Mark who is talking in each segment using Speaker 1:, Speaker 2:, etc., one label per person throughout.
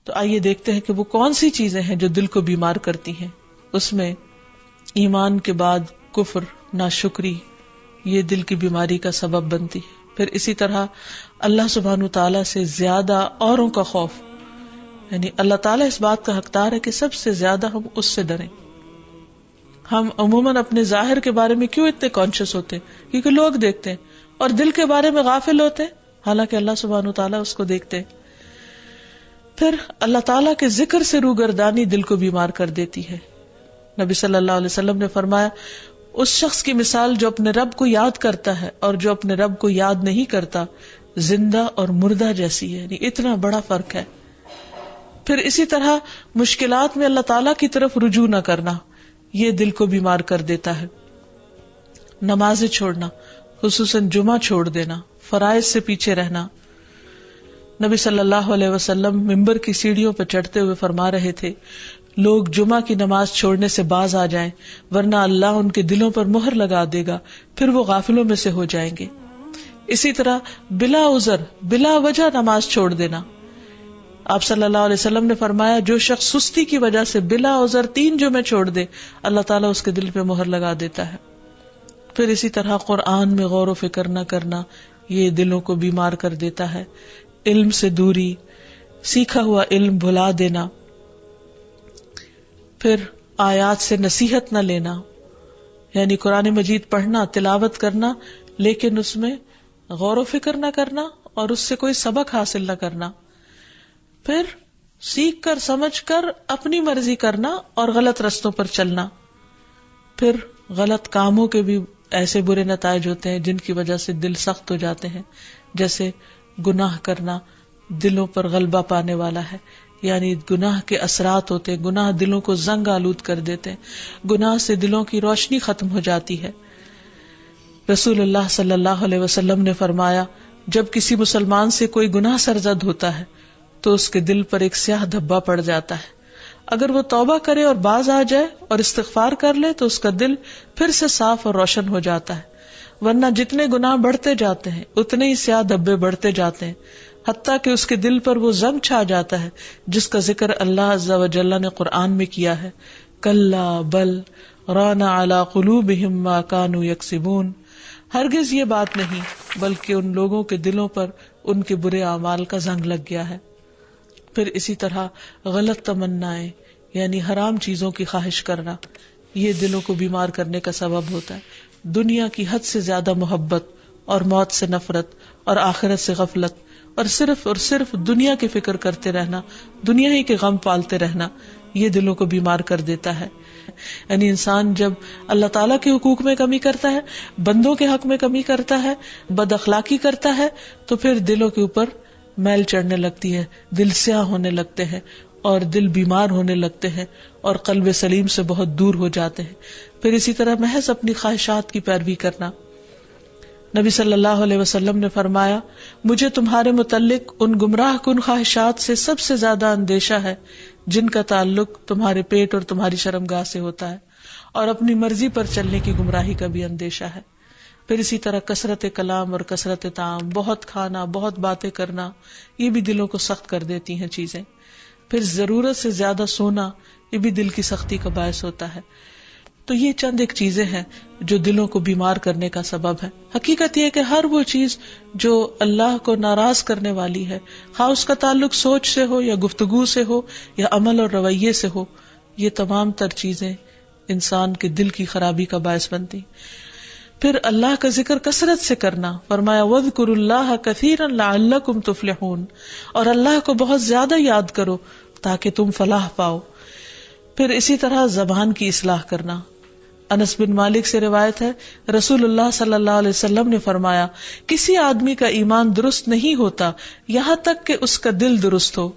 Speaker 1: تو آئیے دیکھتے ہیں کہ وہ کون سی چیزیں ہیں جو دل کو بیمار کرتی ہیں. اس میں ایمان کے بعد کفر، ناشکری، یہ دل کی بیماری کا سبب بنتی ہے. پھر اسی طرح اللہ سبحانہ تعالیٰ سے زیادہ اوروں کا خوف، یعنی اللہ تعالیٰ اس بات کا حقدار ہے کہ سب سے زیادہ ہم اس سے ڈریں. ہم عموماً اپنے ظاہر کے بارے میں کیوں اتنے کانشیس ہوتے ہیں؟ کیونکہ لوگ دیکھتے ہیں، اور دل کے بارے میں غافل ہوتے ہیں، حالانکہ اللہ سبحانہ تعالیٰ اس کو دیکھتے ہیں. پھر اللہ تعالیٰ کے ذکر سے روگردانی دل کو بیمار کر دیتی ہے. نبی صلی اللہ علیہ وسلم نے فرمایا، اس شخص کی مثال جو اپنے رب کو یاد کرتا ہے اور جو اپنے رب کو یاد نہیں کرتا، زندہ اور مردہ جیسی ہے. یعنی اتنا بڑا فرق ہے. پھر اسی طرح مشکلات میں اللہ تعالیٰ کی طرف رجوع نہ کرنا، یہ دل کو بیمار کر دیتا ہے. نمازیں چھوڑنا، خصوصاً جمعہ چھوڑ دینا، فرائض سے پیچھے رہنا. نبی صلی اللہ علیہ وسلم منبر کی سیڑھیوں پر چڑھتے ہوئے فرما رہے تھے، لوگ جمعہ کی نماز چھوڑنے سے باز آ جائیں، ورنہ اللہ ان کے دلوں پر مہر لگا دے گا، پھر وہ غافلوں میں سے ہو جائیں گے. اسی طرح بلا عذر، بلا وجہ نماز چھوڑ دینا. آپ صلی اللہ علیہ وسلم نے فرمایا، جو شخص سستی کی وجہ سے بلا عذر 3 جمعے چھوڑ دے، اللہ تعالیٰ اس کے دل پہ مہر لگا دیتا ہے. پھر اسی طرح قرآن میں غور و فکر نہ کرنا، یہ دلوں کو بیمار کر دیتا ہے. علم سے دوری، سیکھا ہوا علم بھلا دینا. پھر آیات سے نصیحت نہ لینا، یعنی قرآن مجید پڑھنا، تلاوت کرنا، لیکن اس میں غور و فکر نہ کرنا اور اس سے کوئی سبق حاصل نہ کرنا. پھر سیکھ کر سمجھ کر اپنی مرضی کرنا اور غلط رستوں پر چلنا. پھر غلط کاموں کے بھی ایسے برے نتائج ہوتے ہیں جن کی وجہ سے دل سخت ہو جاتے ہیں، جیسے گناہ کرنا دلوں پر غلبہ پانے والا ہے. یعنی گناہ کے اثرات ہوتے ہیں، گناہ دلوں کو زنگ آلود کر دیتے ہیں، گناہ سے دلوں کی روشنی ختم ہو جاتی ہے. رسول اللہ صلی اللہ علیہ وسلم نے فرمایا، جب کسی مسلمان سے کوئی گناہ سرزد ہوتا ہے تو اس کے دل پر ایک سیاہ دھبا پڑ جاتا ہے. اگر وہ توبہ کرے اور باز آ جائے اور استغفار کر لے تو اس کا دل پھر سے صاف اور روشن ہو جاتا ہے. ورنہ جتنے گناہ بڑھتے جاتے ہیں اتنے ہی سیاہ دھبے بڑھتے جاتے ہیں، حتیٰ کہ اس کے دل پر وہ زنگ چھا جاتا ہے جس کا ذکر اللہ عز و جل نے قرآن میں کیا ہے، کلا بل ران علی قلوبہم ما کانوا یکسبون. ہرگز یہ بات نہیں، بلکہ ان لوگوں کے دلوں پر ان کے برے اعمال کا زنگ لگ گیا ہے. پھر اسی طرح غلط تمنائیں، یعنی حرام چیزوں کی خواہش کرنا، یہ دلوں کو بیمار کرنے کا سبب ہوتا ہے. دنیا کی حد سے زیادہ محبت اور موت سے نفرت اور آخرت سے غفلت اور صرف دنیا کی فکر کرتے رہنا، دنیا ہی کے غم پالتے رہنا، یہ دلوں کو بیمار کر دیتا ہے. یعنی انسان جب اللہ تعالیٰ کے حقوق میں کمی کرتا ہے، بندوں کے حق میں کمی کرتا ہے، بد اخلاقی کرتا ہے، تو پھر دلوں کے اوپر میل چڑھنے لگتی ہے، دل سیاہ ہونے لگتے ہیں اور دل بیمار ہونے لگتے ہیں اور قلب سلیم سے بہت دور ہو جاتے ہیں. پھر اسی طرح محض اپنی خواہشات کی پیروی کرنا. نبی صلی اللہ علیہ وسلم نے فرمایا، مجھے تمہارے متعلق ان گمراہ کن خواہشات سے سب سے زیادہ اندیشہ ہے جن کا تعلق تمہارے پیٹ اور تمہاری شرمگاہ سے ہوتا ہے، اور اپنی مرضی پر چلنے کی گمراہی کا بھی اندیشہ ہے. پھر اسی طرح کثرت کلام اور کثرت طعام، بہت کھانا، بہت باتیں کرنا، یہ بھی دلوں کو سخت کر دیتی ہیں چیزیں. پھر ضرورت سے زیادہ سونا، یہ بھی دل کی سختی کا باعث ہوتا ہے. تو یہ چند ایک چیزیں ہیں جو دلوں کو بیمار کرنے کا سبب ہے. حقیقت یہ ہے کہ ہر وہ چیز جو اللہ کو ناراض کرنے والی ہے، خواہ اس کا تعلق سوچ سے ہو یا گفتگو سے ہو یا عمل اور رویے سے ہو، یہ تمام تر چیزیں انسان کے دل کی خرابی کا باعث بنتی. پھر اللہ کا ذکر کثرت سے کرنا. فرمایا وَاذْكُرُوا اللَّهَ كَثِيرًا لَعَلَّكُمْ تُفْلِحُونَ، اور اللہ کو بہت زیادہ یاد کرو تاکہ تم فلاح پاؤ. پھر اسی طرح زبان کی اصلاح کرنا. انس بن مالک سے روایت ہے، رسول اللہ صلی اللہ علیہ وسلم نے فرمایا، کسی آدمی کا ایمان درست نہیں ہوتا یہاں تک کہ اس کا دل درست ہو،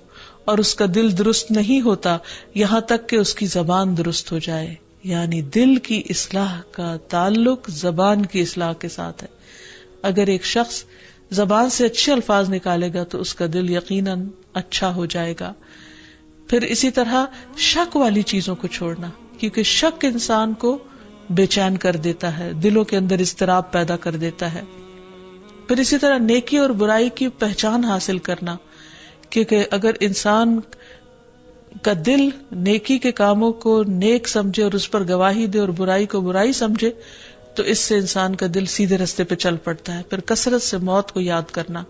Speaker 1: اور اس کا دل درست نہیں ہوتا یہاں تک کہ اس کی زبان درست ہو جائے. یعنی دل کی اصلاح کا تعلق زبان کی اصلاح کے ساتھ ہے. اگر ایک شخص زبان سے اچھے الفاظ نکالے گا تو اس کا دل یقیناً اچھا ہو جائے گا. پھر اسی طرح شک والی چیزوں کو چھوڑنا، کیونکہ شک انسان کو بے چین کر دیتا ہے، دلوں کے اندر اضطراب پیدا کر دیتا ہے. پھر اسی طرح نیکی اور برائی کی پہچان حاصل کرنا، کیونکہ اگر انسان کا دل نیکی کے کاموں کو نیک سمجھے اور اس پر گواہی دے اور برائی کو برائی سمجھے تو اس سے انسان کا دل سیدھے رستے پہ چل پڑتا ہے. پھر کثرت سے موت کو یاد کرنا،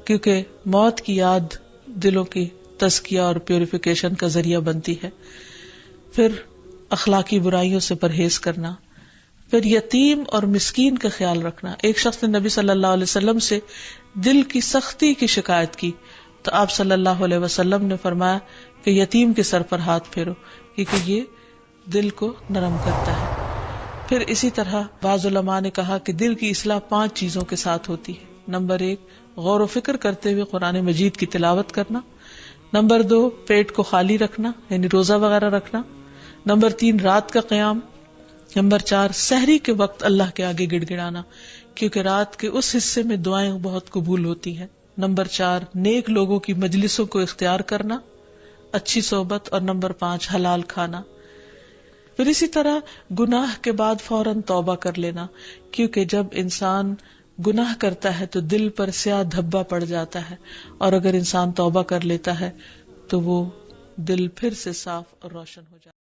Speaker 1: کیونکہ موت کی یاد دلوں کی تزکیہ اور پیوریفیکیشن کا ذریعہ بنتی ہے. پھر اخلاقی برائیوں سے پرہیز کرنا. پھر یتیم اور مسکین کا خیال رکھنا. ایک شخص نے نبی صلی اللہ علیہ وسلم سے دل کی سختی کی شکایت کی تو آپ صلی اللہ علیہ وسلم نے فرمایا کہ یتیم کے سر پر ہاتھ پھیرو، کیونکہ یہ دل کو نرم کرتا ہے. پھر اسی طرح بعض علماء نے کہا کہ دل کی اصلاح 5 چیزوں کے ساتھ ہوتی ہے. نمبر 1 غور و فکر کرتے ہوئے قرآن مجید کی تلاوت کرنا. نمبر 2 پیٹ کو خالی رکھنا یعنی روزہ وغیرہ رکھنا. نمبر 3 رات کا قیام. نمبر 4 سحری کے وقت اللہ کے آگے گڑ گڑانا، کیونکہ رات کے اس حصے میں دعائیں بہت قبول ہوتی ہیں. نمبر 4 نیک لوگوں کی مجلسوں کو اختیار کرنا، اچھی صحبت. اور نمبر 5 حلال کھانا. پھر اسی طرح گناہ کے بعد فوراً توبہ کر لینا، کیونکہ جب انسان گناہ کرتا ہے تو دل پر سیاہ دھبا پڑ جاتا ہے، اور اگر انسان توبہ کر لیتا ہے تو وہ دل پھر سے صاف اور روشن ہو جاتا ہے.